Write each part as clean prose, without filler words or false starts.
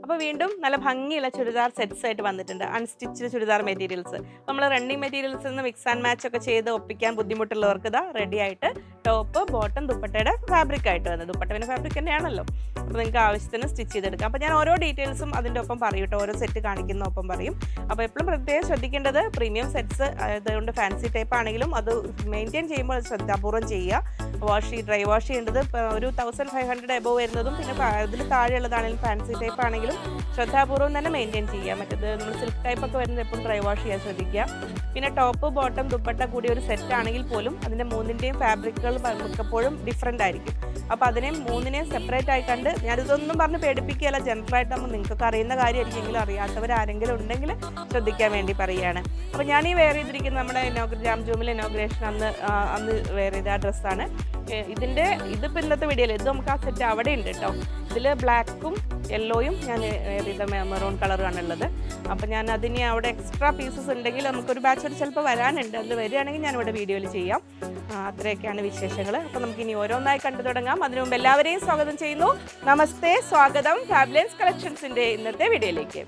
അപ്പോൾ വീണ്ടും നല്ല ഭംഗിയുള്ള ചുരിദാർ സെറ്റ്സ് ആയിട്ട് വന്നിട്ടുണ്ട്. Unstitched churidar materials. നമ്മൾ റണ്ണിങ് മെറ്റീരിയൽസിൽ നിന്ന് മിക്സ് ആൻഡ് മാച്ച് ഒക്കെ ചെയ്ത് ഒപ്പിക്കാൻ ബുദ്ധിമുട്ടുള്ളവർക്ക് ഇതാ റെഡി ആയിട്ട് ടോപ്പ്, ബോട്ടം, ദുപ്പട്ടയുടെ ഫാബ്രിക് ആയിട്ട് വന്നത്. ദുപ്പട്ട പിന്നെ ഫാബ്രിക് തന്നെയാണല്ലോ. അപ്പോൾ നിങ്ങൾക്ക് ആവശ്യത്തിന് സ്റ്റിച്ച് ചെയ്തെടുക്കാം. അപ്പോൾ ഞാൻ ഓരോ ഡീറ്റെയിൽസും അതിൻ്റെ ഒപ്പം പറയും കേട്ടോ, ഓരോ സെറ്റ് കാണിക്കുന്ന ഒപ്പം പറയും. അപ്പോൾ എപ്പോഴും പ്രത്യേകം ശ്രദ്ധിക്കേണ്ടത് പ്രീമിയം സെറ്റ്സ് ആയതുകൊണ്ട് ഫാൻസി ടൈപ്പ് ആണെങ്കിലും അത് മെയിൻറ്റെയിൻ ചെയ്യുമ്പോൾ ശ്രദ്ധാപൂർവ്വം ചെയ്യുക. ഡ്രൈ വാഷ് ചെയ്യേണ്ടത് ഒരു 1500 എബോവ് വരുന്നതും പിന്നെ അതിൽ താഴെയുള്ളതാണെങ്കിലും ഫാൻസി ടൈപ്പ് ആണെങ്കിലും ശ്രദ്ധാപൂർവ്വം തന്നെ മെയിൻറ്റെയിൻ ചെയ്യുക. മറ്റേത് നമ്മൾ സിൽക്ക് ടൈപ്പ് ഒക്കെ വരുന്നത് എപ്പോഴും ഡ്രൈ വാഷ് ചെയ്യാൻ ശ്രദ്ധിക്കുക. പിന്നെ ടോപ്പ്, ബോട്ടം, ദുപ്പട്ട കൂടിയ ഒരു സെറ്റ് ആണെങ്കിൽ പോലും അതിൻ്റെ മൂന്നിൻ്റെയും ഫാബ്രിക്കുകൾ മിക്കപ്പോഴും ഡിഫറെൻ്റ് ആയിരിക്കും. അപ്പോൾ അതിനെയും മൂന്നിനെയും സെപ്പറേറ്റ് ആയി കണ്ട് ഞാനിതൊന്നും പറഞ്ഞ് പേടിപ്പിക്കുകയല്ല, ജനറലായിട്ട് നമ്മൾ നിങ്ങൾക്കൊക്കെ അറിയുന്ന കാര്യമായിരിക്കുമെങ്കിലും അറിയാത്തവരാരെങ്കിലും ഉണ്ടെങ്കിൽ ശ്രദ്ധിക്കാൻ വേണ്ടി പറയുകയാണ്. അപ്പോൾ ഞാൻ ഈ വെയർ ചെയ്തിരിക്കുന്ന നമ്മുടെ ജാം ജൂമിൽ ഇനോഗ്രേഷൻ അന്ന് വെയർ ചെയ്ത ആ ഡ്രസ്സാണ്. ഇതിപ്പോൾ ഇന്നത്തെ വീഡിയോയിൽ ഇത് നമുക്ക് ആ സെറ്റ് അവിടെ ഉണ്ട് കേട്ടോ. ഇതിൽ ബ്ലാക്കും യെല്ലോയും ഞാൻ വെയർ ചെയ്ത മെറൂൺ കളറുമാണ് ഉള്ളത്. അപ്പോൾ ഞാൻ അതിന് അവിടെ എക്സ്ട്രാ പീസസ് ഉണ്ടെങ്കിൽ നമുക്കൊരു ബാച്ച് ചിലപ്പോൾ വരാനുണ്ട്. അത് വരികയാണെങ്കിൽ ഞാനിവിടെ വീഡിയോയിൽ ചെയ്യാം. അത്രയൊക്കെയാണ് വിശേഷങ്ങൾ. അപ്പോൾ നമുക്കിനി ഓരോന്നായി കണ്ടു തുടങ്ങാം. അതിനു മുമ്പ് എല്ലാവരെയും സ്വാഗതം ചെയ്യുന്നു. നമസ്തേ, സ്വാഗതം ഫാബ്ലൻസ് കളക്ഷൻസിൻ്റെ ഇന്നത്തെ വീഡിയോയിലേക്ക്.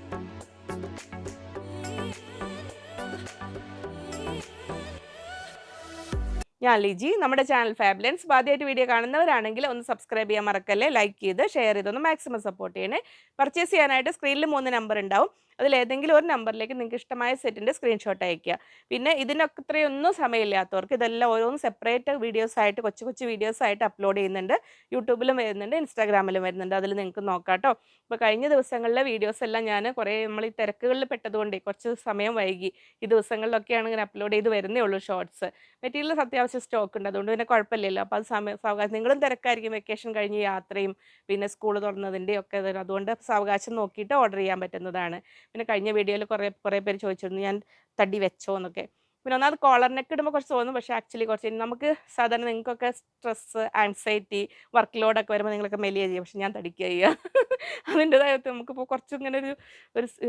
ഞാൻ ലിജി. നമ്മുടെ ചാനൽ ഫാബ്ലൻസ് ആദ്യമായിട്ട് വീഡിയോ കാണുന്നവരാണെങ്കിൽ ഒന്ന് സബ്സ്ക്രൈബ് ചെയ്യാൻ മറക്കല്ലേ, ലൈക്ക് ചെയ്ത് ഷെയർ ചെയ്തൊന്ന് മാക്സിമം സപ്പോർട്ട് ചെയ്യണേ. പർച്ചേസ് ചെയ്യാനായിട്ട് സ്ക്രീനിൽ 3 നമ്പർ ഉണ്ടാവും. അതിലേതെങ്കിലും ഒരു നമ്പറിലേക്ക് നിങ്ങൾക്ക് ഇഷ്ടമായ സെറ്റിൻ്റെ സ്ക്രീൻഷോട്ട് അയയ്ക്കുക. പിന്നെ ഇതിനൊക്കെ ഇത്രയൊന്നും സമയമില്ലാത്തവർക്ക് ഇതെല്ലാം ഓരോന്ന് സെപ്പറേറ്റ് വീഡിയോസായിട്ട് കൊച്ചു വീഡിയോസായിട്ട് അപ്ലോഡ് ചെയ്യുന്നുണ്ട്. യൂട്യൂബിലും വരുന്നുണ്ട്, ഇൻസ്റ്റാഗ്രാമിലും വരുന്നുണ്ട്. അതിൽ നിങ്ങൾക്ക് നോക്കാം കേട്ടോ. ഇപ്പോൾ കഴിഞ്ഞ ദിവസങ്ങളിലെ വീഡിയോസ് എല്ലാം ഞാൻ നമ്മൾ ഈ തിരക്കുകളിൽ പെട്ടതുകൊണ്ട് കുറച്ച് സമയം വൈകി. ഈ ദിവസങ്ങളിലൊക്കെയാണ് ഇങ്ങനെ അപ്ലോഡ് ചെയ്ത് വരുന്നേ ഉള്ളൂ ഷോർട്സ്. മെറ്റീരിയൽസ് അത്യാവശ്യം സ്റ്റോക്ക് ഉണ്ട്, അതുകൊണ്ട് പിന്നെ കുഴപ്പമില്ലല്ലോ. അപ്പോൾ അത് സാവകാശം നിങ്ങളും തിരക്കായിരിക്കും, വെക്കേഷൻ കഴിഞ്ഞ് യാത്രയും പിന്നെ സ്കൂൾ തുറന്നതിൻ്റെയും ഒക്കെ. അതുകൊണ്ട് സാവകാശം നോക്കിയിട്ട് ഓർഡർ ചെയ്യാൻ പറ്റുന്നതാണ്. പിന്നെ കഴിഞ്ഞ വീഡിയോയിൽ കുറേ പേര് ചോദിച്ചിരുന്നു ഞാൻ തടി വെച്ചോ എന്നൊക്കെ. പിന്നെ ഒന്നാമത് കോളർ നെക്ക് ഇടുമ്പോൾ കുറച്ച് തോന്നും, പക്ഷേ ആക്ച്വലി കുറച്ച് നമുക്ക് സാധാരണ നിങ്ങൾക്കൊക്കെ സ്ട്രെസ്സ്, ആൻസൈറ്റി, വർക്ക് ലോഡൊക്കെ വരുമ്പോൾ നിങ്ങളൊക്കെ മെലിയ ചെയ്യുക, പക്ഷെ ഞാൻ തടിക്കുക ചെയ്യുക. അതിൻ്റെതായ നമുക്കിപ്പോൾ കുറച്ച് ഇങ്ങനെ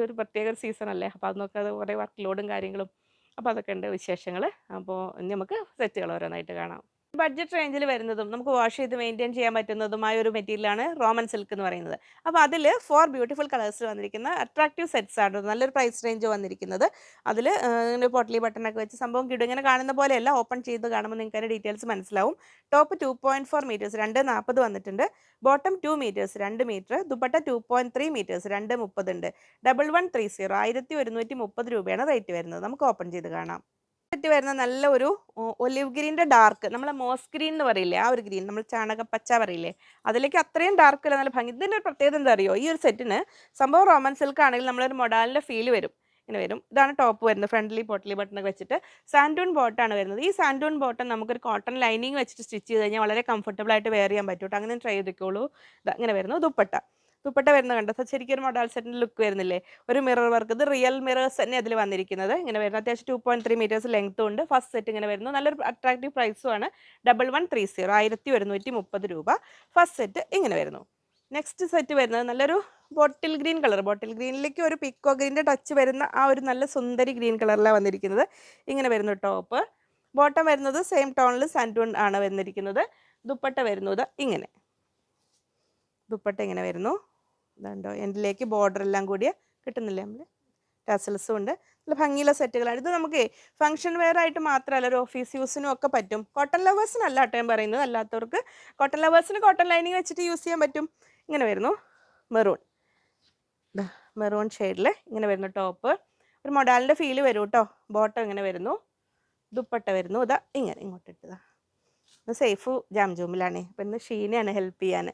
ഒരു പ്രത്യേക ഒരു സീസൺ അല്ലേ. അപ്പോൾ അത് നോക്കാതെ കുറേ വർക്ക് ലോഡും കാര്യങ്ങളും. അപ്പോൾ അതൊക്കെ ഉണ്ട് വിശേഷങ്ങൾ. അപ്പോൾ ഇനി നമുക്ക് സെറ്റുകൾ ഓരോന്നായിട്ട് കാണാം. ബഡ്ജറ്റ് റേഞ്ചിൽ വരുന്നതും നമുക്ക് വാഷ് ചെയ്ത് മെയിൻറ്റെയിൻ ചെയ്യാൻ പറ്റുന്നതുമായ ഒരു മെറ്റീരിയലാണ് റോമൻ സിൽക്ക് എന്ന് പറയുന്നത്. അപ്പോൾ അതിൽ 4 ബ്യൂട്ടിഫുൾ കളേഴ്സിൽ വന്നിരിക്കുന്ന അട്രാക്റ്റീവ് സെറ്റ്സ് ആണ് നല്ലൊരു പ്രൈസ് റേഞ്ച് വന്നിരിക്കുന്നത്. അതിൽ ഇങ്ങനെ പോട്ട്ലി ബട്ടണൊക്കെ വെച്ച് സംഭവം കിട്ടും. ഇങ്ങനെ കാണുന്ന പോലെയല്ല, ഓപ്പൺ ചെയ്ത് കാണുമ്പോൾ നിങ്ങൾക്ക് അതിൻ്റെ ഡീറ്റെയിൽസ് മനസ്സിലാവും. ടോപ്പ് 2.4 മീറ്റേഴ്സ് 2.40 വന്നിട്ടുണ്ട്. Bottom 2 metres 2 metre. Dupatta 2.3 metres 2.30 ഉണ്ട്. 1130 1130 രൂപയാണ് റേറ്റ് വരുന്നത്. നമുക്ക് ഓപ്പൺ ചെയ്ത് കാണാം. സെറ്റ് വരുന്ന നല്ല ഒരു ഒലിവ് ഗ്രീൻ്റെ ഡാർക്ക്, നമ്മളെ മോസ് ഗ്രീൻ എന്ന് പറയില്ലേ, ആ ഒരു ഗ്രീൻ, നമ്മൾ ചാണകപ്പച്ച പറയില്ലേ, അതിലേക്ക് അത്രയും ഡാർക്ക് അല്ല, നല്ല ഭംഗി. ഇതിൻ്റെ ഒരു പ്രത്യേകത എന്താ അറിയോ, ഈ ഒരു സെറ്റിന് സംഭവം റോമൻ സിൽക്ക് ആണെങ്കിൽ നമ്മളൊരു മൊഡാലിൻ്റെ ഫീൽ വരും, ഇങ്ങനെ വരും. ഇതാണ് ടോപ്പ് വരുന്നത്. ഫ്രണ്ട്ലി പോട്ട്ലി ബട്ടണൊക്കെ വെച്ചിട്ട് സാൻഡൂൺ ബോട്ടാണ് വരുന്നത്. ഈ സാൻഡൂൺ ബോട്ടം നമുക്കൊരു കോട്ടൺ ലൈനിങ് വെച്ചിട്ട് സ്റ്റിച്ച് ചെയ്ത് കഴിഞ്ഞാൽ വളരെ കംഫർട്ടബിൾ ആയിട്ട് വെയർ ചെയ്യാൻ പറ്റും. അങ്ങനെ ട്രൈ ചെയ്തോളൂ. ഇങ്ങനെ വരുന്നു. ദുപ്പട്ട വരുന്നത് കണ്ടോ, ശരിക്കും ഒരു മൊഡാൽ സെറ്റിൻ്റെ ലുക്ക് വരുന്നില്ലേ. ഒരു മിറർ വർക്ക്, ഇത് റിയൽ മിറേഴ്സ് തന്നെ അതിൽ വന്നിരിക്കുന്നത്. ഇങ്ങനെ വരുന്നത് അത്യാവശ്യം 2.3 മീറ്റേഴ്സ് ലെങ്ത്തും ഉണ്ട്. ഫസ്റ്റ് സെറ്റ് ഇങ്ങനെ വരുന്നു. നല്ലൊരു അട്രാക്റ്റീവ് പ്രൈസുമാണ്. 1130 1130 രൂപ. ഫസ്റ്റ് സെറ്റ് ഇങ്ങനെ വരുന്നു. നെക്സ്റ്റ് സെറ്റ് വരുന്നത് നല്ലൊരു ബോട്ടിൽ ഗ്രീൻ കളർ, ബോട്ടിൽ ഗ്രീനിലേക്ക് ഒരു പിക്കോ ഗ്രീൻ്റെ ടച്ച് വരുന്ന ആ ഒരു നല്ല സുന്ദരി ഗ്രീൻ കളറിലാണ് വന്നിരിക്കുന്നത്. ഇങ്ങനെ വരുന്നു ടോപ്പ്. ബോട്ടം വരുന്നത് സെയിം ടോണിൽ സാൻഡൂൺ ആണ് വന്നിരിക്കുന്നത്. ദുപ്പട്ട വരുന്നത് ഇങ്ങനെ. ദുപ്പട്ട ഇങ്ങനെ വരുന്നു. ഇതുണ്ടോ, എൻഡിലേക്ക് ബോർഡർ എല്ലാം കൂടിയ കിട്ടുന്നില്ലേ, നമ്മൾ ടസൽസും ഉണ്ട്. നല്ല ഭംഗിയുള്ള സെറ്റുകളാണ്. ഇത് നമുക്ക് ഫംഗ്ഷൻ വെയർ ആയിട്ട് മാത്രമല്ല, ഒരു ഓഫീസ് യൂസിനും ഒക്കെ പറ്റും. കോട്ടൺ ലവേഴ്സിനല്ല കേട്ടോ ഞാൻ പറയുന്നത്, അല്ലാത്തവർക്ക് കോട്ടൺ ലവേഴ്സിന് കോട്ടൺ ലൈനിങ് വെച്ചിട്ട് യൂസ് ചെയ്യാൻ പറ്റും. ഇങ്ങനെ വരുന്നു. മെറൂൺ ഷെയ്ഡിൽ ഇങ്ങനെ വരുന്നു ടോപ്പ്. ഒരു മൊഡാലിൻ്റെ ഫീല് വരും കേട്ടോ. ബോട്ടം ഇങ്ങനെ വരുന്നു. ദുപ്പട്ട വരുന്നു. ഇങ്ങനെ ഇങ്ങോട്ട് ഇട്ടതാ. ഇത് സേഫ് ജാം ജൂമിലാണ്. അപ്പം ഇന്ന് ഷീനയാണ് ഹെൽപ്പ് ചെയ്യാൻ.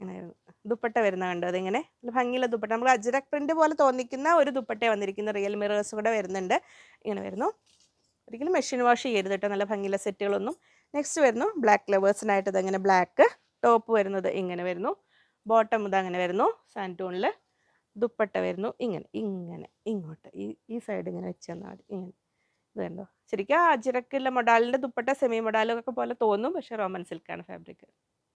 ഇങ്ങനെ വരുന്നു. ദുപ്പട്ട വരുന്ന കണ്ടോ, അതിങ്ങനെ നല്ല ഭംഗിയുള്ള ദുപ്പട്ട. നമുക്ക് അജ്രക് പ്രിൻ്റ് പോലെ തോന്നിക്കുന്ന ഒരു ദുപ്പട്ട വന്നിരിക്കുന്ന. റിയൽ മിറേഴ്സ് കൂടെ വരുന്നുണ്ട്. ഇങ്ങനെ വരുന്നു. ഒരിക്കലും മെഷീൻ വാഷ് ചെയ്യരുത് കേട്ടോ, നല്ല ഭംഗിയുള്ള സെറ്റുകളൊന്നും. നെക്സ്റ്റ് വരുന്നു ബ്ലാക്ക് ലവേഴ്സിനായിട്ട്. ഇതങ്ങനെ ബ്ലാക്ക് ടോപ്പ് വരുന്നത് ഇങ്ങനെ വരുന്നു. ബോട്ടം അങ്ങനെ വരുന്നു സാൻഡൂണിൽ. ദുപ്പട്ട വരുന്നു ഇങ്ങനെ ഇങ്ങോട്ട് ഈ സൈഡ് ഇങ്ങനെ വെച്ച് തന്നാൽ മതി. ഇങ്ങനെ ഇത് കണ്ടോ, ശരിക്കും അജ്രക്കില്ല മൊഡാലിൻ്റെ ദുപ്പട്ട സെമി മൊഡാലൊക്കെ പോലെ തോന്നും, പക്ഷേ റോമൻ സിൽക്കാണ് ഫാബ്രിക്.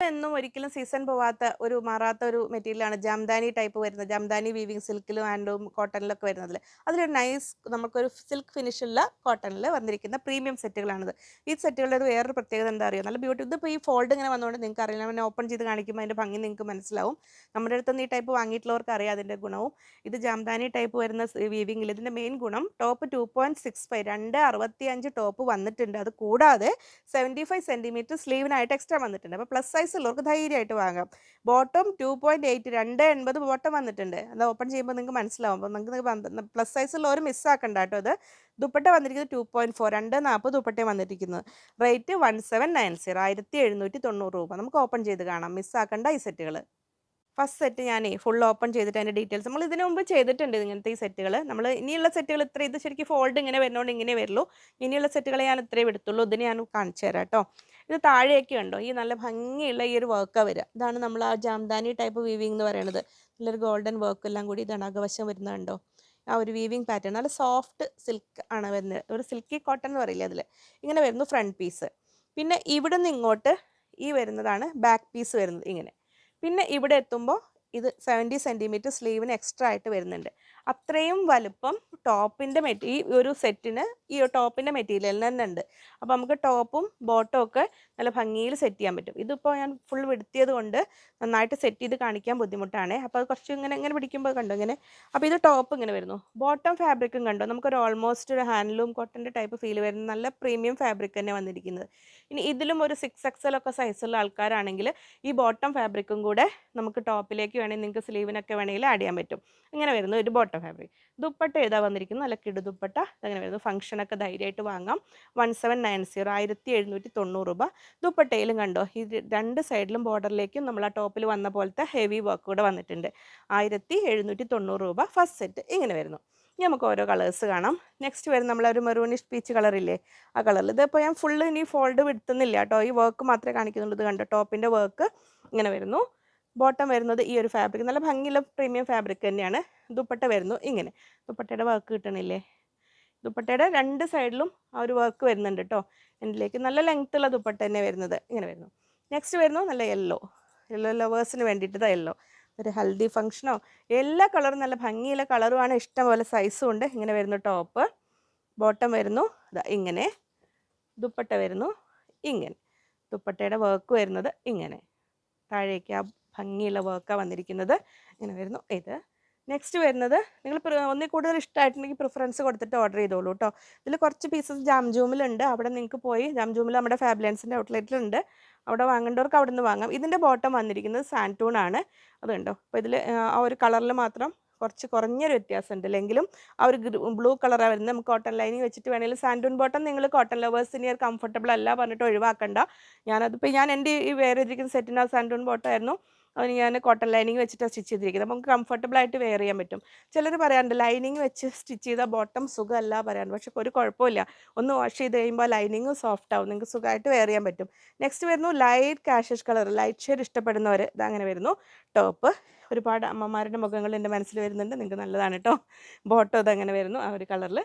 എന്നും ഒരിക്കലും സീസൺ പോവാത്ത ഒരു മാറാത്ത ഒരു മെറ്റീരിയലാണ് ജാംദാനി ടൈപ്പ് വരുന്നത്. ജാംദാനി വീവിങ് സിൽക്കിലും ഹാൻഡ്ലൂം കോട്ടണിലൊക്കെ വരുന്നതിൽ. അതിലൊരു നൈസ് നമുക്കൊരു സിൽക്ക് ഫിനിഷുള്ള കോട്ടണിൽ വന്നിരിക്കുന്ന പ്രീമിയം സെറ്റുകളാണിത്. ഈ സെറ്റുകളുടെ ഒരു വേറൊരു പ്രത്യേകത എന്താ അറിയോ, നല്ല ബ്യൂട്ടി. ഇതിപ്പോൾ ഈ ഫോൾഡ് ഇങ്ങനെ വന്നുകൊണ്ട് നിങ്ങൾക്ക് അറിയില്ല, ഞാൻ ഓപ്പൺ ചെയ്ത് കാണിക്കുമ്പോൾ അതിൻ്റെ ഭംഗി നിങ്ങൾക്ക് മനസ്സിലാവും. നമ്മുടെ അടുത്തുനിന്ന് ഈ ടൈപ്പ് വാങ്ങിയിട്ടുള്ളവർക്ക് അറിയാം അതിൻ്റെ ഗുണവും. ഇത് ജാംദാനി ടൈപ്പ് വരുന്ന വീവിങ്ങിൽ ഇതിൻ്റെ മെയിൻ ഗുണം ടോപ്പ് 2.65 2.65 ടോപ്പ് വന്നിട്ടുണ്ട്. അത് കൂടാതെ 75 സെൻറ്റിമീറ്റർ സ്ലീവിനായിട്ട് എക്സ്ട്രാ വന്നിട്ടുണ്ട്. അപ്പോൾ പ്ലസ് സൈസ് ഉള്ളവർക്ക് ധൈര്യമായിട്ട് വാങ്ങാം. ബോട്ടം 2.8 2.80 ബോട്ടം വന്നിട്ടുണ്ട്. അത് ഓപ്പൺ ചെയ്യുമ്പോൾ നിങ്ങൾക്ക് മനസ്സിലാവും. അപ്പോൾ നിങ്ങൾക്ക് പ്ലസ് സൈസ് ഉള്ളവർ മിസ്സാക്കണ്ട കേട്ടോ. അത് ദുപ്പട്ട വന്നിരിക്കുന്നത് 2.4 2.40 ദുപ്പട്ടയും വന്നിരിക്കുന്നത്. റേറ്റ് 1790 1790 രൂപ. നമുക്ക് ഓപ്പൺ ചെയ്ത് കാണാം, മിസ്സാക്കണ്ട ഈ സെറ്റുകൾ. ഫസ്റ്റ് സെറ്റ് ഞാൻ ഫുൾ ഓപ്പൺ ചെയ്തിട്ട് അതിൻ്റെ ഡീറ്റെയിൽസ് നമ്മൾ ഇതിനു മുമ്പ് ചെയ്തിട്ടുണ്ട്. ഇങ്ങനത്തെ ഈ സെറ്റുകൾ നമ്മൾ ഇനിയുള്ള സെറ്റുകൾ ഇത്ര, ഇത് ശരിക്കും ഫോൾഡ് ഇങ്ങനെ വരുന്നതുകൊണ്ട് ഇങ്ങനെ വരുള്ളൂ. ഇനിയുള്ള സെറ്റുകളെ ഞാൻ ഇത്രയും എടുത്തുള്ളൂ. ഇതിന് ഞാൻ കാണിച്ചു തരാം കേട്ടോ. ഇത് താഴേക്ക് ഉണ്ടോ ഈ നല്ല ഭംഗിയുള്ള ഈ ഒരു വർക്കാണ് വരിക. ഇതാണ് നമ്മൾ ആ ജാംദാനി ടൈപ്പ് വീവിങ് എന്ന് പറയുന്നത്. നല്ലൊരു ഗോൾഡൻ വർക്ക് എല്ലാം കൂടി ഇതാണ് അകവശം വരുന്നുണ്ടോ. ആ ഒരു വീവിങ് പാറ്റേൺ നല്ല സോഫ്റ്റ് സിൽക്ക് ആണ് വരുന്നത്. ഒരു സിൽക്കി കോട്ടൺ എന്ന് പറയില്ലേ, അതിൽ ഇങ്ങനെ വരുന്നു ഫ്രണ്ട് പീസ്. പിന്നെ ഇവിടെ നിന്ന് ഇങ്ങോട്ട് ഈ വരുന്നതാണ് ബാക്ക് പീസ് വരുന്നത് ഇങ്ങനെ. പിന്നെ ഇവിടെ എത്തുമ്പോൾ ഇത് 70 സെൻറ്റിമീറ്റർ സ്ലീവിന് എക്സ്ട്രാ ആയിട്ട് വരുന്നുണ്ട്. അത്രയും വലുപ്പം ടോപ്പിൻ്റെ ഈ ഒരു സെറ്റിന് ഈ ടോപ്പിൻ്റെ മെറ്റീരിയൽ തന്നെ ഉണ്ട്. അപ്പോൾ നമുക്ക് ടോപ്പും ബോട്ടവും ഒക്കെ നല്ല ഭംഗിയിൽ സെറ്റ് ചെയ്യാൻ പറ്റും. ഇതിപ്പോൾ ഞാൻ ഫുൾ വെടുത്തിയത് കൊണ്ട് നന്നായിട്ട് സെറ്റ് ചെയ്ത് കാണിക്കാൻ ബുദ്ധിമുട്ടാണ്. അപ്പോൾ അത് കുറച്ച് ഇങ്ങനെ ഇങ്ങനെ പിടിക്കുമ്പോൾ കണ്ടോ ഇങ്ങനെ. അപ്പോൾ ഇത് ടോപ്പ് ഇങ്ങനെ വരുന്നു. ബോട്ടം ഫാബ്രിക്കും കണ്ടോ, നമുക്കൊരു ഓൾമോസ്റ്റ് ഒരു ഹാൻഡ്ലൂം കോട്ടൻ്റെ ടൈപ്പ് ഫീൽ വരുന്ന നല്ല പ്രീമിയം ഫാബ്രിക് തന്നെ വന്നിരിക്കുന്നത്. ഇനി ഇതിലും ഒരു 6XL ഒക്കെ സൈസുള്ള ആൾക്കാരാണെങ്കിൽ ഈ ബോട്ടം ഫാബ്രിക്കും കൂടെ നമുക്ക് ടോപ്പിലേക്ക് വേണമെങ്കിൽ നിങ്ങൾക്ക് സ്ലീവിനൊക്കെ വേണമെങ്കിൽ ആഡ് ചെയ്യാൻ പറ്റും. ഇങ്ങനെ വരുന്നു ഒരു ബോട്ടം ഫാബ്രിക്. ദുപ്പട്ട ഏതാ വന്നിരിക്കുന്നത്, നല്ല കിടു ദുപ്പട്ട. അതങ്ങനെ വരുന്നു. ഫംഗ്ഷനൊക്കെ ധൈര്യമായിട്ട് വാങ്ങാം. 1790 1790 രൂപ. ദുപ്പട്ടയിലും കണ്ടോ ഈ രണ്ട് സൈഡിലും ബോർഡറിലേക്കും നമ്മൾ ആ ടോപ്പിൽ വന്ന പോലത്തെ ഹെവി വർക്ക് കൂടെ വന്നിട്ടുണ്ട്. 1790 രൂപ. ഫസ്റ്റ് സെറ്റ് ഇങ്ങനെ വരുന്നു. ഇനി നമുക്ക് ഓരോ കളേഴ്സ് കാണാം. നെക്സ്റ്റ് വരുന്ന നമ്മളൊരു മെറൂണിഷ് പീച്ച് കളറില്ലേ, ആ കളറിൽ. ഇതിപ്പോൾ ഞാൻ ഫുള്ള് ഇനി ഫോൾഡ് വിടുത്തുന്നില്ല കേട്ടോ, ഈ വർക്ക് മാത്രമേ കാണിക്കുന്നുള്ളൂ. ഇത് കണ്ടോ ടോപ്പിൻ്റെ വർക്ക് ഇങ്ങനെ വരുന്നു. ബോട്ടം വരുന്നത് ഈ ഒരു ഫാബ്രിക് നല്ല ഭംഗിയുള്ള പ്രീമിയം ഫാബ്രിക് തന്നെയാണ്. ദുപ്പട്ട വരുന്നു ഇങ്ങനെ. ദുപ്പട്ടയുടെ വർക്ക് കിട്ടണില്ലേ, ദുപ്പട്ടയുടെ രണ്ട് സൈഡിലും ആ ഒരു വർക്ക് വരുന്നുണ്ട് കേട്ടോ. എൻ്റെലേക്ക് നല്ല ലെങ്ത് ഉള്ള ദുപ്പട്ട തന്നെ വരുന്നത് ഇങ്ങനെ വരുന്നു. നെക്സ്റ്റ് വരുന്നു നല്ല യെല്ലോ ലവേഴ്സിന് വേണ്ടിയിട്ട് യെല്ലോ. ഒരു ഹൽദി ഫംഗ്ഷനോ എല്ലാ കളറും നല്ല ഭംഗിയുള്ള കളറുമാണ്. ഇഷ്ടംപോലെ സൈസും ഉണ്ട്. ഇങ്ങനെ വരുന്നു ടോപ്പ്. ബോട്ടം വരുന്നു ഇതാ ഇങ്ങനെ. ദുപ്പട്ട വരുന്നു ഇങ്ങനെ. ദുപ്പട്ടയുടെ വർക്ക് വരുന്നത് ഇങ്ങനെ. താഴേക്ക് ആ ഭംഗിയുള്ള വർക്കാണ് വന്നിരിക്കുന്നത്. ഇങ്ങനെ വരുന്നു ഇത്. നെക്സ്റ്റ് വരുന്നത് നിങ്ങൾ ഒന്നിൽ കൂടുതൽ ഇഷ്ടമായിട്ടുണ്ടെങ്കിൽ പ്രിഫറൻസ് കൊടുത്തിട്ട് ഓർഡർ ചെയ്തോളൂ കേട്ടോ. ഇതിൽ കുറച്ച് പീസസ് ജാംജൂമിലുണ്ട്. അവിടെ നിങ്ങൾക്ക് പോയി ജാംജൂമിൽ നമ്മുടെ ഫാബ്ലൻസിൻ്റെ ഔട്ട്ലെറ്റിലുണ്ട്. അവിടെ വാങ്ങേണ്ടവർക്ക് അവിടെ നിന്ന് വാങ്ങാം. ഇതിൻ്റെ ബോട്ടം വന്നിരിക്കുന്നത് സാൻറ്റൂൺ ആണ്. അതുണ്ടോ. അപ്പോൾ ഇതിൽ ആ ഒരു കളറിൽ മാത്രം കുറച്ച് കുറഞ്ഞൊരു വ്യത്യാസമുണ്ട്. അല്ലെങ്കിലും ആ ഒരു ബ്ലൂ കളറാണ് വരുന്നത്. നമുക്ക് കോട്ടൺ ലൈനിങ് വെച്ചിട്ട് വേണമെങ്കിൽ സാൻറ്റൂൺ ബോട്ടം നിങ്ങൾ കോട്ടൺ ലവേഴ്സിന് കംഫർട്ടബിൾ അല്ല പറഞ്ഞിട്ട് ഒഴിവാക്കണ്ട. ഞാൻ എൻ്റെ ഈ വേറെ ഇരിക്കുന്ന സെറ്റിന് ആ സാൻറ്റൂൺ ബോട്ടം ആയിരുന്നു. അതിന് ഞാൻ കോട്ടൺ ലൈനിങ് വെച്ചിട്ടാണ് സ്റ്റിച്ച് ചെയ്തിരിക്കുന്നത്. നമുക്ക് കംഫർട്ടബിളായിട്ട് വെയർ ചെയ്യാൻ പറ്റും. ചിലർ പറയാറുണ്ട് ലൈനിങ് വെച്ച് സ്റ്റിച്ച് ചെയ്താൽ ബോട്ടം സുഖമല്ല പറയാറുണ്ട്. പക്ഷെ ഒരു കുഴപ്പമില്ല. ഒന്ന് വാഷ് ചെയ്ത് കഴിയുമ്പോൾ ലൈനിങ് സോഫ്റ്റ് ആവും. നിങ്ങൾക്ക് സുഖമായിട്ട് വെയർ ചെയ്യാൻ പറ്റും. നെക്സ്റ്റ് വരുന്നു ലൈറ്റ് കാഷസ് കളർ. ലൈറ്റ് ഷെയ്ഡ് ഇഷ്ടപ്പെടുന്നവർ ഇതങ്ങനെ വരുന്നു. ടോപ്പ് ഒരുപാട് അമ്മമാരുടെ മുഖങ്ങൾ എൻ്റെ മനസ്സിൽ വരുന്നുണ്ട്. നിങ്ങൾക്ക് നല്ലതാണ് കേട്ടോ. ബോട്ടം ഇതങ്ങനെ വരുന്നു ആ ഒരു കളറിൽ.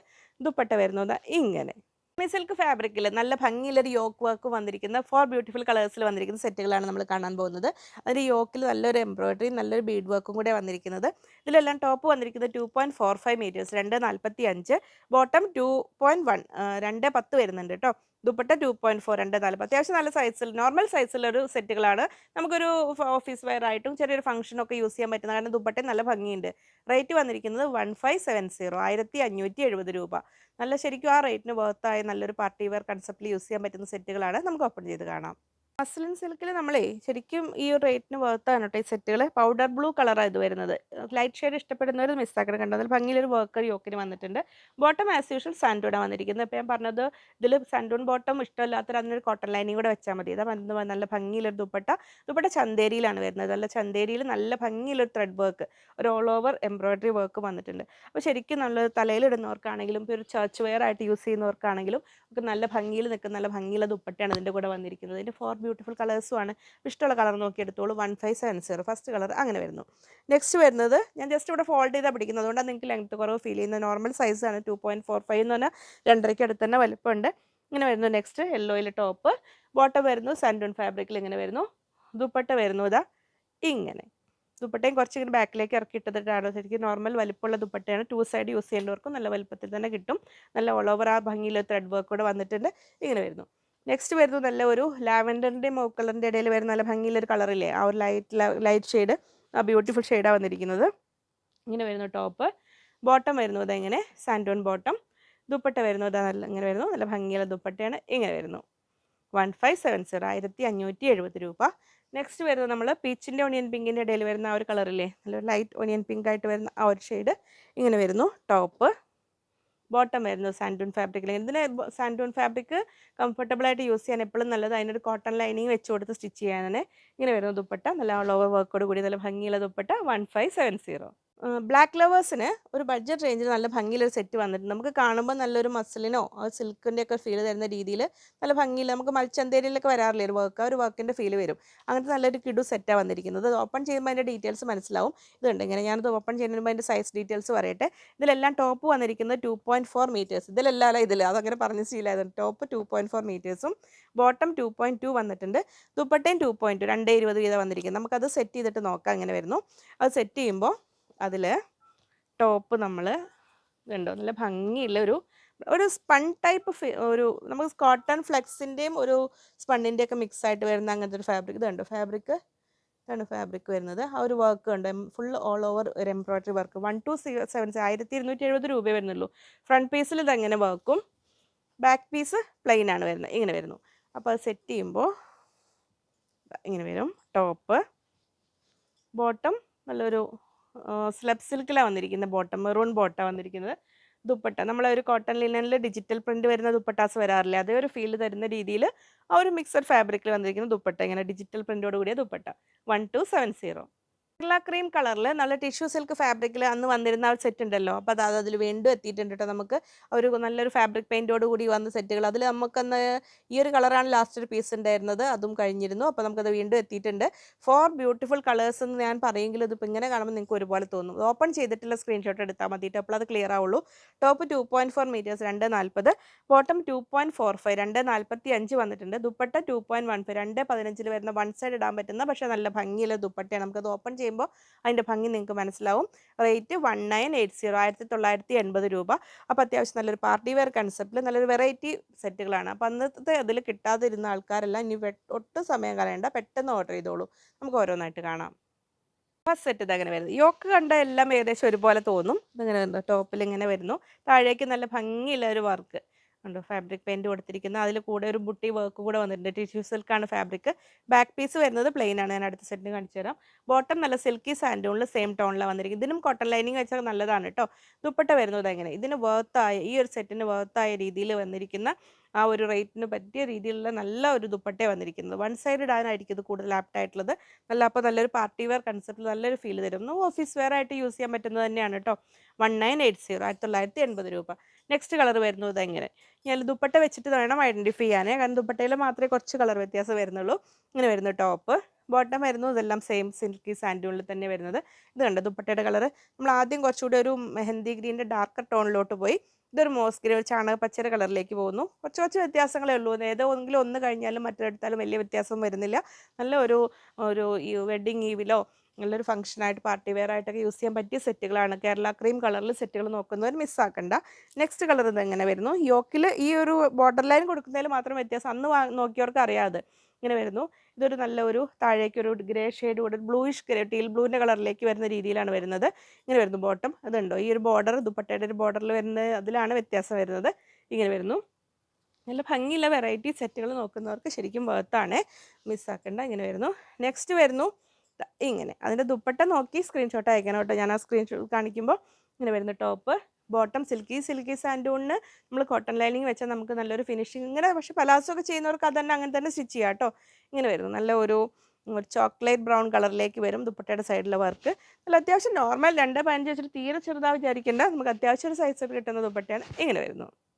ദുപ്പട്ട വരുന്നത് ഇങ്ങനെ. സിൽക്ക് ഫാബ്രിക്കിൽ നല്ല ഭംഗിയുള്ളൊരു യോക്ക് വർക്ക് വന്നിരിക്കുന്ന 4 ബ്യൂട്ടിഫുൾ കളേഴ്സിൽ വന്നിരിക്കുന്ന സെറ്റുകളാണ് നമ്മൾ കാണാൻ പോകുന്നത്. അതിൽ യോക്കിൽ നല്ലൊരു എംബ്രോയിഡറി നല്ലൊരു ബീഡ് വർക്കും കൂടെ വന്നിരിക്കുന്നത്. ഇതിലെല്ലാം ടോപ്പ് വന്നിരിക്കുന്നത് 2.45 മീറ്റേഴ്സ് 2.45. ബോട്ടം 2.1 2.10 വരുന്നുണ്ട് കേട്ടോ. ദുപ്പട്ട 2.4 2.40. അത്യാവശ്യം നല്ല സൈസിൽ നോർമൽ സൈസിലൊരു സെറ്റുകളാണ്. നമുക്കൊരു ഓഫീസ് വെയർ ആയിട്ടും ചെറിയൊരു ഫംഗ്ഷനൊക്കെ യൂസ് ചെയ്യാൻ പറ്റുന്ന കാരണം ദുപ്പട്ട നല്ല ഭംഗിയുണ്ട്. റേറ്റ് വന്നിരിക്കുന്നത് 1570 1570 രൂപ. നല്ല ശരിക്കും ആ റേറ്റിന് വർത്തായ നല്ലൊരു പാർട്ടി വെയർ കൺസെപ്റ്റിൽ യൂസ് ചെയ്യാൻ പറ്റുന്ന സെറ്റുകളാണ്. നമുക്ക് ഓപ്പൺ ചെയ്ത് കാണാം. മസ്ലിൻ സിൽക്കിൽ നമ്മളെ ശരിക്കും ഈ ഒരു റേറ്റിന് വർത്താണ് കേട്ടോ ഈ സെറ്റുകൾ. പൗഡർ ബ്ലൂ കളറാണ് ഇത് വരുന്നത്. ലൈറ്റ് ഷെയ്ഡ് ഇഷ്ടപ്പെടുന്നവർ മിസ്സാക്കണം. കണ്ടോ നല്ല ഭംഗിയിലൊരു വർക്കർ യോക്കിന് വന്നിട്ടുണ്ട്. ബോട്ടം ആസ് യൂഷ്വൽ സാൻഡൂണാണ് വന്നിരിക്കുന്നത്. ഇപ്പോൾ ഞാൻ പറഞ്ഞത് ഇതിൽ സാൻഡൂൺ ബോട്ടം ഇഷ്ടമില്ലാത്തവർ അതിനൊരു കോട്ടൺ ലൈനിങ് കൂടെ വെച്ചാൽ മതി. ഇതാ നല്ല ഭംഗിയിലൊരു ദുപ്പട്ട ചന്തേരിയിലാണ് വരുന്നത്. നല്ല ചന്തേരിയിൽ നല്ല ഭംഗിയിലൊരു ത്രെഡ് വർക്ക് ഒരു ഓൾ ഓവർ എംബ്രോയിഡറി വർക്ക് വന്നിട്ടുണ്ട്. അപ്പോൾ ശരിക്കും നല്ല തലയിലിടുന്നവർക്കാണെങ്കിലും ഇപ്പോൾ ഒരു ചർച്ച് വെയർ ആയിട്ട് യൂസ് ചെയ്യുന്നവർക്കാണെങ്കിലും ഒക്കെ നല്ല ഭംഗിയിൽ നിൽക്കുന്ന നല്ല ഭംഗിയുള്ള ദുപ്പട്ടയാണ് ഇതിൻ്റെ കൂടെ വന്നിരിക്കുന്നത്. ഇതിൻ്റെ 4 ബ്യൂട്ടിഫുൾ കളേഴ്സുമാണ്. ഇഷ്ടമുള്ള കളർ നോക്കി എടുത്തോളൂ. 1570 ഫസ്റ്റ് കളർ അങ്ങനെ വരുന്നു. നെക്സ്റ്റ് വരുന്നത് ഞാൻ ജസ്റ്റ് ഇവിടെ ഫോൾഡ് ചെയ്താൽ പിടിക്കുന്നത്. അതുകൊണ്ടാണ് നിങ്ങൾക്ക് ലെങ്ത് കുറവ് ഫീൽ ചെയ്യുന്നത്. നോർമൽ സൈസാണ് 2.45 എന്ന് പറഞ്ഞാൽ 2.5 അടുത്ത് തന്നെ വലുപ്പമുണ്ട്. ഇങ്ങനെ വരുന്നു. Next യെല്ലോയിൽ top. ബോട്ടം വരുന്നു സാൻഡൂൺ ഫാബ്രിക്കിൽ ഇങ്ങനെ വരുന്നു. ദുപ്പട്ട വരുന്നു ഇതാ ഇങ്ങനെ. ദുപ്പട്ടയും കുറച്ചിങ്ങനെ ബാക്കിലേക്ക് ഇറക്കിയിട്ടിട്ടാണ് ശരിക്കും നോർമൽ വലിപ്പമുള്ള ദുപ്പട്ടയാണ്. 2 സൈഡ് യൂസ് ചെയ്യേണ്ടവർക്കും നല്ല വലിപ്പത്തിൽ തന്നെ കിട്ടും. നല്ല ഓൾ ഓവർ ആ ഭംഗിയിൽ ത്രെഡ് വർക്ക് കൂടെ വന്നിട്ടുണ്ട്. ഇങ്ങനെ വരുന്നു. നെക്സ്റ്റ് വരുന്നു നല്ല ഒരു ലാവൻഡറിൻ്റെയും മൗ കളറിൻ്റെ ഇടയിൽ വരുന്ന നല്ല ഭംഗിയുള്ളൊരു കളറില്ലേ, ആ ഒരു ലൈറ്റ് ഷെയ്ഡ്, ആ ബ്യൂട്ടിഫുൾ ഷെയ്ഡാണ് വന്നിരിക്കുന്നത്. ഇങ്ങനെ വരുന്നു ടോപ്പ്. ബോട്ടം വരുന്നു ഇതെങ്ങനെ സാൻഡോൺ ബോട്ടം. ദുപ്പട്ട വരുന്നു ഇതാ നല്ല ഇങ്ങനെ വരുന്നു. നല്ല ഭംഗിയുള്ള ദുപ്പട്ടയാണ്. ഇങ്ങനെ വരുന്നു. 1570 1570 രൂപ. നെക്സ്റ്റ് വരുന്നത് നമ്മൾ പീച്ചിൻ്റെ ഒണിയൻ പിങ്കിൻ്റെ ഇടയിൽ വരുന്ന ആ ഒരു കളറില്ലേ, നല്ലൊരു ലൈറ്റ് ഒണിയൻ പിങ്ക് ആയിട്ട് വരുന്ന ആ ഒരു ഷെയ്ഡ്. ഇങ്ങനെ വരുന്നു ടോപ്പ്. ബോട്ടം വരുന്നു സാൻഡൂൺ ഫാബ്രിക്കിൽ. ഇതിന് സാൻഡൂൺ ഫാബ്രിക് കംഫർട്ടബിൾ ആയിട്ട് യൂസ് ചെയ്യാൻ എപ്പോഴും നല്ലത്. അതിനൊരു കോട്ടൺ ലൈനിങ് വെച്ച് കൊടുത്ത് സ്റ്റിച്ച് ചെയ്യാനാണ്. ഇങ്ങനെ വരുന്നു ദുപ്പട്ട. നല്ല ഓൾ ഓവർ വർക്കോട് കൂടി നല്ല ഭംഗിയുള്ള ദുപ്പട്ട. 1570. ബ്ലാക്ക് ലവേഴ്സിന് ഒരു ബഡ്ജറ്റ് റേഞ്ചിൽ നല്ല ഭംഗിയിലൊരു സെറ്റ് വന്നിട്ടുണ്ട്. നമുക്ക് കാണുമ്പോൾ നല്ലൊരു മസിലിനോ സിൽക്കിൻ്റെ ഒക്കെ ഫീൽ തരുന്ന രീതിയിൽ നല്ല ഭംഗിയിൽ നമുക്ക് മൽച്ചന്തേരിയിലൊക്കെ വരാറില്ലേ ഒരു വർക്ക്, ആ ഒരു വർക്കിൻ്റെ ഫീൽ വരും. അങ്ങനത്തെ നല്ലൊരു കിടു സെറ്റാണ് വന്നിരിക്കുന്നത്. അത് ഓപ്പൺ ചെയ്യുമ്പോൾ അതിൻ്റെ ഡീറ്റെയിൽസ് മനസ്സിലാവും. ഇതുണ്ട് ഇങ്ങനെ. ഞാനത് ഓപ്പൺ ചെയ്യുന്നതിന് മുമ്പ് അതിൻ്റെ സൈസ് ഡീറ്റെയിൽസ് പറയട്ടെ. ഇതിലെല്ലാം ടോപ്പ് വന്നിരിക്കുന്നത് 2.4 മീറ്റേഴ്സ്. ഇതിലെല്ലാം ഇതിൽ അതങ്ങനെ പറഞ്ഞ് ശീലമായതുകൊണ്ട് ടോപ്പ് 2.4 മീറ്റേഴ്സും ബോട്ടം 2.2 വന്നിട്ടുണ്ട്. ദുപ്പട്ടയും 2.2 220 വീതം വന്നിരിക്കുന്നത്. നമുക്കത് സെറ്റ് ചെയ്തിട്ട് നോക്കാം എങ്ങനെ വരുന്നു. അത് സെറ്റ് ചെയ്യുമ്പോൾ അതിൽ ടോപ്പ് നമ്മൾ ഇതുണ്ടോ നല്ല ഭംഗിയുള്ള ഒരു സ്പൺ ടൈപ്പ് ഒരു നമുക്ക് കോട്ടൺ ഫ്ലെക്സിൻ്റെയും ഒരു സ്പണ്ണിൻ്റെയൊക്കെ മിക്സ് ആയിട്ട് വരുന്ന അങ്ങനത്തെ ഒരു ഫാബ്രിക്. ഇതുണ്ടോ ഫാബ്രിക്, ഇതാണ് ഫാബ്രിക് വരുന്നത്. ആ ഒരു വർക്ക് ഉണ്ട് ഫുൾ ഓൾ ഓവർ ഒരു എംബ്രോയ്ഡറി വർക്ക്. 1270 1270 രൂപയെ വരുന്നുള്ളൂ. ഫ്രണ്ട് പീസിൽ ഇതങ്ങനെ വർക്കും, ബാക്ക് പീസ് പ്ലെയിൻ ആണ് വരുന്നത്. ഇങ്ങനെ വരുന്നു. അപ്പോൾ അത് സെറ്റ് ചെയ്യുമ്പോൾ ഇങ്ങനെ വരും. ടോപ്പ് ബോട്ടം നല്ലൊരു സ്ലബ് സിൽക്കിലാണ് വന്നിരിക്കുന്നത്. ബോട്ടം മെറൂൺ ബോട്ടമാണ് വന്നിരിക്കുന്നത്. ദുപ്പട്ട നമ്മളൊരു കോട്ടൺ ലിനനിൽ ഡിജിറ്റൽ പ്രിന്റ് വരുന്ന ദുപ്പട്ടാസ് വരാറില്ലേ, അതേ ഒരു ഫീൽ തരുന്ന രീതിയിൽ ആ ഒരു മിക്സഡ് ഫാബ്രിക്കിൽ വന്നിരിക്കുന്ന ദുപ്പട്ട. ഇങ്ങനെ ഡിജിറ്റൽ പ്രിന്റോട് കൂടിയ ദുപ്പട്ട. 1270. കേരള ക്രീം കളറിൽ നല്ല ടിഷ്യൂ സിൽക്ക് ഫാബ്രിക്കിൽ അന്ന് വന്നിരുന്ന ആ ഒരു സെറ്റ് ഉണ്ടല്ലോ, അപ്പോൾ അത് അതിൽ വീണ്ടും എത്തിയിട്ടുണ്ട് കേട്ടോ. നമുക്ക് ഒരു നല്ലൊരു ഫാബ്രിക് പെയിൻറ്റോട് കൂടി വന്ന സെറ്റുകൾ. അതിൽ നമുക്കന്ന് ഈ ഒരു കളറാണ് ലാസ്റ്റ് ഒരു പീസ് ഉണ്ടായിരുന്നത്, അതും കഴിഞ്ഞിരുന്നു. അപ്പോൾ നമുക്കത് വീണ്ടും എത്തിയിട്ടുണ്ട്. 4 ബ്യൂട്ടിഫുൾ കളേഴ്സ് എന്ന് ഞാൻ പറയുമെങ്കിൽ ഇതിപ്പോൾ ഇങ്ങനെ കാണുമ്പോൾ നിങ്ങൾക്ക് ഒരുപോലെ തോന്നും. ഓപ്പൺ ചെയ്തിട്ടുള്ള സ്ക്രീൻഷോട്ട് എടുത്താൽ മതിയിട്ട്, അപ്പോൾ അത് ക്ലിയർ ആവുള്ളൂ. Top 2.4 metres 240. ബോട്ടം 2.45 245 വന്നിട്ടുണ്ട്. ദുപ്പട്ട 2.15 215 വരുന്ന വൺ സൈഡ് ഇടാൻ പറ്റുന്ന പക്ഷേ നല്ല ഭംഗിയുള്ള ദുപ്പട്ടയാണ്. നമുക്കത് ഓപ്പൺ ചെയ്യുമ്പോൾ അതിൻ്റെ ഭംഗി നിങ്ങൾക്ക് മനസ്സിലാവും. റേറ്റ് 1980 1980 രൂപ. അപ്പോൾ അത്യാവശ്യം നല്ലൊരു പാർട്ടി വെയർ കൺസെപ്റ്റിൽ നല്ലൊരു വെറൈറ്റി സെറ്റുകളാണ്. അപ്പോൾ അന്നത്തെ അതിൽ കിട്ടാതിരുന്ന ആൾക്കാരെല്ലാം ഇനി ഒട്ടും സമയം കളയണ്ട, പെട്ടെന്ന് ഓർഡർ ചെയ്തോളൂ. നമുക്ക് ഓരോന്നായിട്ട് കാണാം. ഫസ്റ്റ് സെറ്റ് ഇതങ്ങനെ വരുന്നത്. യോക്ക് കണ്ട എല്ലാം ഏകദേശം ഒരുപോലെ തോന്നും. ഇതിങ്ങനെ വരുന്നു. ടോപ്പിൽ ഇങ്ങനെ വരുന്നു. താഴേക്ക് നല്ല ഭംഗിയുള്ള ഒരു വർക്ക് ഉണ്ട്. ഫാബ്രിക് പെയിൻറ്റ് കൊടുത്തിരിക്കുന്നത്. അതിൽ കൂടെ ഒരു ബുട്ടി വർക്ക് കൂടെ വന്നിട്ടുണ്ട്. ടിഷ്യൂ സിൽക്കാണ് ഫാബ്രിക്. ബാക്ക് പീസ് വരുന്നത് പ്ലെയിൻ ആണ്. ഞാൻ അടുത്ത സെറ്റിന് കാണിച്ചു തരാം. ബോട്ടം നല്ല സിൽക്കി സാൻഡൂണിൽ സെയിം ടോണിലാണ് വന്നിരിക്കുന്നത്. ഇതിനും കോട്ടൺ ലൈനിങ് വെച്ചാൽ നല്ലതാണ് കേട്ടോ. ദുപ്പട്ട വരുന്നത് എങ്ങനെ ഇതിന് വർത്തായ ഈ ഒരു സെറ്റിന് വർത്തായ രീതിയിൽ വന്നിരിക്കുന്ന ആ ഒരു റേറ്റിന് പറ്റിയ രീതിയിലുള്ള നല്ല ഒരു ദുപ്പട്ട വന്നിരിക്കുന്നത്. വൺ സൈഡ് ഇടാനായിരിക്കും ഇത് കൂടുതൽ ആപ്റ്റായിട്ടുള്ളത്. അപ്പോൾ നല്ലൊരു പാർട്ടി വെയർ കൺസെപ്റ്റിൽ നല്ലൊരു ഫീൽ തരും. ഓഫീസ് വെയർ ആയിട്ട് യൂസ് ചെയ്യാൻ പറ്റുന്നത് തന്നെയാണ് കേട്ടോ. 1980 1980 രൂപ. നെക്സ്റ്റ് കളർ വരുന്നത് ഇതെങ്ങനെ. ഞാൻ ദുപ്പട്ട വെച്ചിട്ട് വേണം ഐഡൻറ്റിഫൈ ചെയ്യാനേ, കാരണം ദുപ്പട്ടയിൽ മാത്രമേ കുറച്ച് കളർ വ്യത്യാസം വരുന്നുള്ളൂ. ഇങ്ങനെ വരുന്നു ടോപ്പ്. ബോട്ടം വരുന്നു ഇതെല്ലാം സെയിം സിൽക്കി സാൻഡൂണിൽ തന്നെ വരുന്നത്. ഇത് കണ്ടോ ദുപ്പട്ടയുടെ കളർ. നമ്മൾ ആദ്യം കുറച്ചുകൂടി ഒരു മെഹന്തി ഗ്രീൻ്റെ ഡാർക്കർ ടോണിലോട്ട് പോയി. ഇതൊരു മോസ് ഗ്രീൻ ഒരു ചാണക പച്ചര കളറിലേക്ക് പോകുന്നു. കുറച്ച് വ്യത്യാസങ്ങളേ ഉള്ളൂ. ഏതെങ്കിലും ഒന്ന് കഴിഞ്ഞാലും മറ്റെടുത്താലും വലിയ വ്യത്യാസം വരുന്നില്ല. നല്ല ഒരു ഈ വെഡ്ഡിങ് ഈവിലോ നല്ലൊരു ഫംഗ്ഷനായിട്ട് പാർട്ടി വെയർ ആയിട്ടൊക്കെ യൂസ് ചെയ്യാൻ പറ്റിയ സെറ്റുകളാണ്. കേരള ക്രീം കളറിൽ സെറ്റുകൾ നോക്കുന്നവർ മിസ്സാക്കണ്ട. നെക്സ്റ്റ് കളർ ഇതെങ്ങനെ വരുന്നു. യോക്കിൽ ഈ ഒരു ബോർഡർ ലൈൻ കൊടുക്കുന്നതിൽ മാത്രം വ്യത്യാസം അന്ന് നോക്കിയവർക്ക് അറിയാതെ ഇങ്ങനെ വരുന്നു. ഇതൊരു നല്ലൊരു താഴേക്ക് ഒരു ഗ്രേ ഷെയ്ഡ് കൂടെ ബ്ലൂയിഷ് ഗ്രേ ടീൽ ബ്ലൂവിൻ്റെ കളറിലേക്ക് വരുന്ന രീതിയിലാണ് വരുന്നത്. ഇങ്ങനെ വരുന്നു ബോട്ടം. അതുണ്ടോ ഈ ഒരു ബോർഡർ ദുപ്പട്ടയുടെ ഒരു ബോർഡറിൽ വരുന്ന അതിലാണ് വ്യത്യാസം വരുന്നത്. ഇങ്ങനെ വരുന്നു. നല്ല ഭംഗിയുള്ള വെറൈറ്റി സെറ്റുകൾ നോക്കുന്നവർക്ക് ശരിക്കും വേർത്താണ്, മിസ്സാക്കണ്ട. ഇങ്ങനെ വരുന്നു. നെക്സ്റ്റ് വരുന്നു ഇങ്ങനെ. അതിൻ്റെ ദുപ്പട്ട നോക്കി സ്ക്രീൻഷോട്ട് അയക്കണം കേട്ടോ. ഞാൻ ആ സ്ക്രീൻഷോട്ട് കാണിക്കുമ്പോൾ ഇങ്ങനെ വരുന്നു ടോപ്പ്. ബോട്ടം സിൽക്കി സാൻഡൂണിന് നമ്മൾ കോട്ടൺ ലൈനിങ് വെച്ചാൽ നമുക്ക് നല്ലൊരു ഫിനിഷിങ് ഇങ്ങനെ. പക്ഷേ പലാസോ ഒക്കെ ചെയ്യുന്നവർക്ക് അത് തന്നെ അങ്ങനെ തന്നെ സ്റ്റിച്ച് ചെയ്യാം കേട്ടോ. ഇങ്ങനെ വരുന്നു നല്ല ഒരു ചോക്ലേറ്റ് ബ്രൗൺ കളറിലേക്ക് വരും ദുപ്പട്ടയുടെ സൈഡിലെ വർക്ക്. നല്ല അത്യാവശ്യം നോർമൽ 2.15 വെച്ചിട്ട് തീരെ ചെറുതാ വിചാരിക്കേണ്ട. നമുക്ക് അത്യാവശ്യം ഒരു സൈസ് കിട്ടുന്ന ദുപ്പട്ടയാണ്. ഇങ്ങനെ വരുന്നു.